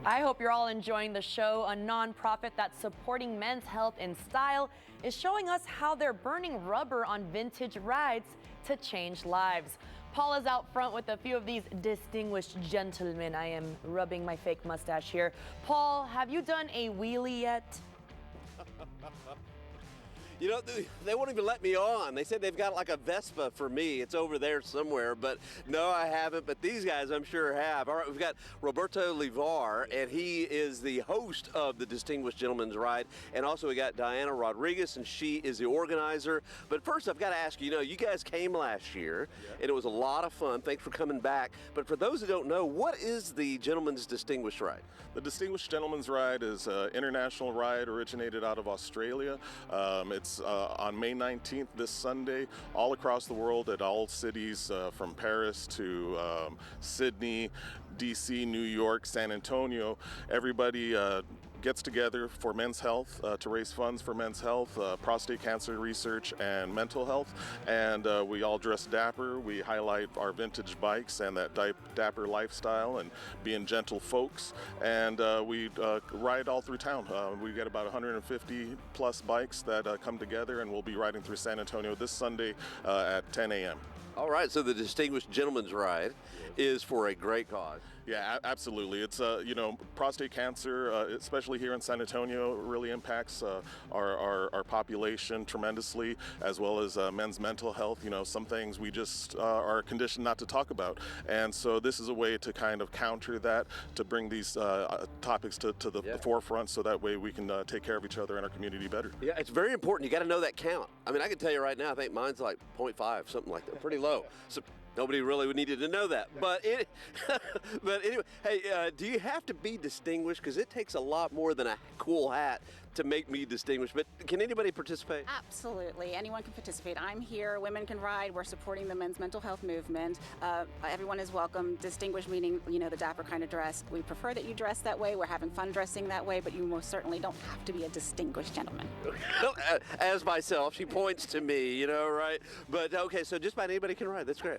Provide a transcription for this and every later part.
I hope you're all enjoying the show. A nonprofit that's supporting men's health and style is showing us how they're burning rubber on vintage rides to change lives. Paul is out front with a few of these distinguished gentlemen. I am rubbing my fake mustache here. Paul, have you done a wheelie yet? You know, they won't even let me on. They said they've got like a Vespa for me. It's over there somewhere, but no, I haven't. But these guys, I'm sure, have. All right, we've got Roberto Levar, and he is the host of the Distinguished Gentleman's Ride. And also we got Diana Rodriguez, and she is the organizer. But first, I've got to ask you, you guys came last year, and it was a lot of fun. Thanks for coming back. But for those who don't know, what is the Gentleman's Distinguished Ride? The Distinguished Gentleman's Ride is an international ride originated out of Australia. It's on May 19th, this Sunday, all across the world at all cities from Paris to Sydney, DC, New York, San Antonio. Everybody gets together for men's health, to raise funds for men's health, prostate cancer research, and mental health. And we all dress dapper. We highlight our vintage bikes and that dapper lifestyle and being gentle folks. And we ride all through town. We get about 150 plus bikes that come together, and we'll be riding through San Antonio this Sunday at 10 a.m. All right, so the Distinguished Gentleman's Ride is for a great cause. Yeah, absolutely. It's, prostate cancer, especially here in San Antonio, really impacts our population tremendously, as well as men's mental health. Some things we just are conditioned not to talk about. And so this is a way to kind of counter that, to bring these topics to the forefront, so that way we can take care of each other and our community better. Yeah, it's very important. You got to know that count. I mean, I can tell you right now, I think mine's like 0.5, something like that, pretty low. So nobody really needed to know that. But anyway, hey, do you have to be distinguished? Because it takes a lot more than a cool hat to make me distinguished. But can anybody participate? Absolutely. Anyone can participate. I'm here. Women Can Ride. We're supporting the men's mental health movement. Everyone is welcome. Distinguished meaning, the dapper kind of dress. We prefer that you dress that way. We're having fun dressing that way, but you most certainly don't have to be a distinguished gentleman. As myself, she points to me, right? But okay, so just about anybody can ride. That's great.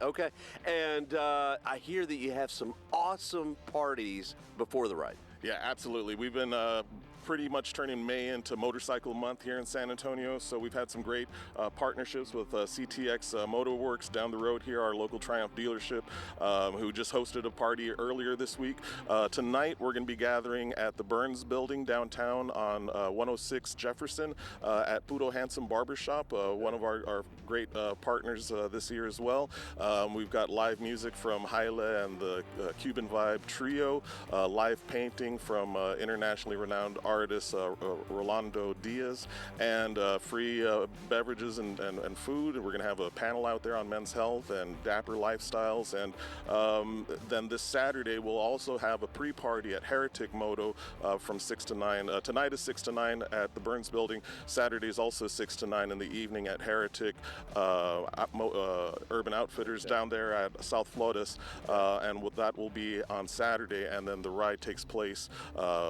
Okay. And I hear that you have some awesome parties before the ride. Yeah, absolutely. We've been pretty much turning May into Motorcycle Month here in San Antonio. So we've had some great partnerships with CTX Motorworks down the road here, our local Triumph dealership, who just hosted a party earlier this week. Tonight, we're going to be gathering at the Burns Building downtown on 106 Jefferson at Puro Handsome Barbershop, one of our great partners this year as well. We've got live music from Haile and the Cuban Vibe Trio, live painting from internationally renowned artist Rolando Diaz, and free beverages and food. We're going to have a panel out there on men's health and dapper lifestyles. And then this Saturday, we'll also have a pre-party at Heretic Moto from 6 to 9. Tonight is 6 to 9 at the Burns Building. Saturday is also 6 to 9 in the evening at Heretic Urban Outfitters down there at South Flores. And that will be on Saturday. And then the ride takes place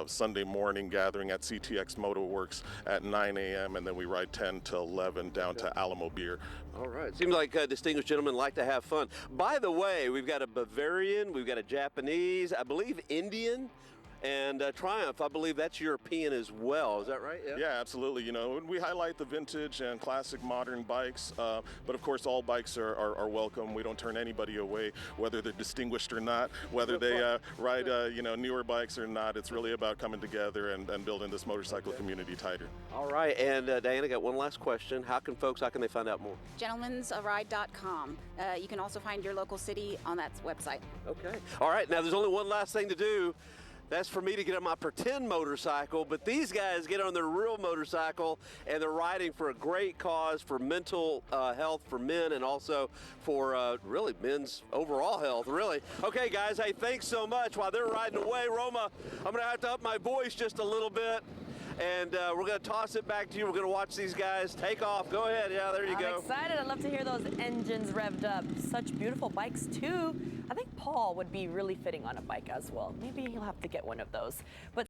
Sunday morning, gathering at CTX Motorworks at 9 a.m. and then we ride 10 to 11 down to Alamo Beer. All right. Seems like distinguished gentlemen like to have fun. By the way, we've got a Bavarian, we've got a Japanese, I believe Indian, and Triumph, I believe that's European as well. Is that right? Yeah, absolutely. We highlight the vintage and classic modern bikes, but of course all bikes are welcome. We don't turn anybody away, whether they're distinguished or not, whether they ride newer bikes or not. It's really about coming together and building this motorcycle community tighter. All right, and Diana, got one last question. How can they find out more? Gentlemansride.com. You can also find your local city on that website. Okay. All right, now there's only one last thing to do. That's for me to get on my pretend motorcycle, but these guys get on their real motorcycle, and they're riding for a great cause, for mental health for men, and also for really men's overall health, really. Okay, guys, hey, thanks so much. While they're riding away, Roma, I'm going to have to up my voice just a little bit, and we're going to toss it back to you. We're going to watch these guys take off. Go ahead. Yeah, there you go. I'm excited. I'd love to hear those engines revved up. Such beautiful bikes, too. I think Paul would be really fitting on a bike as well. Maybe he'll have to get one of those. But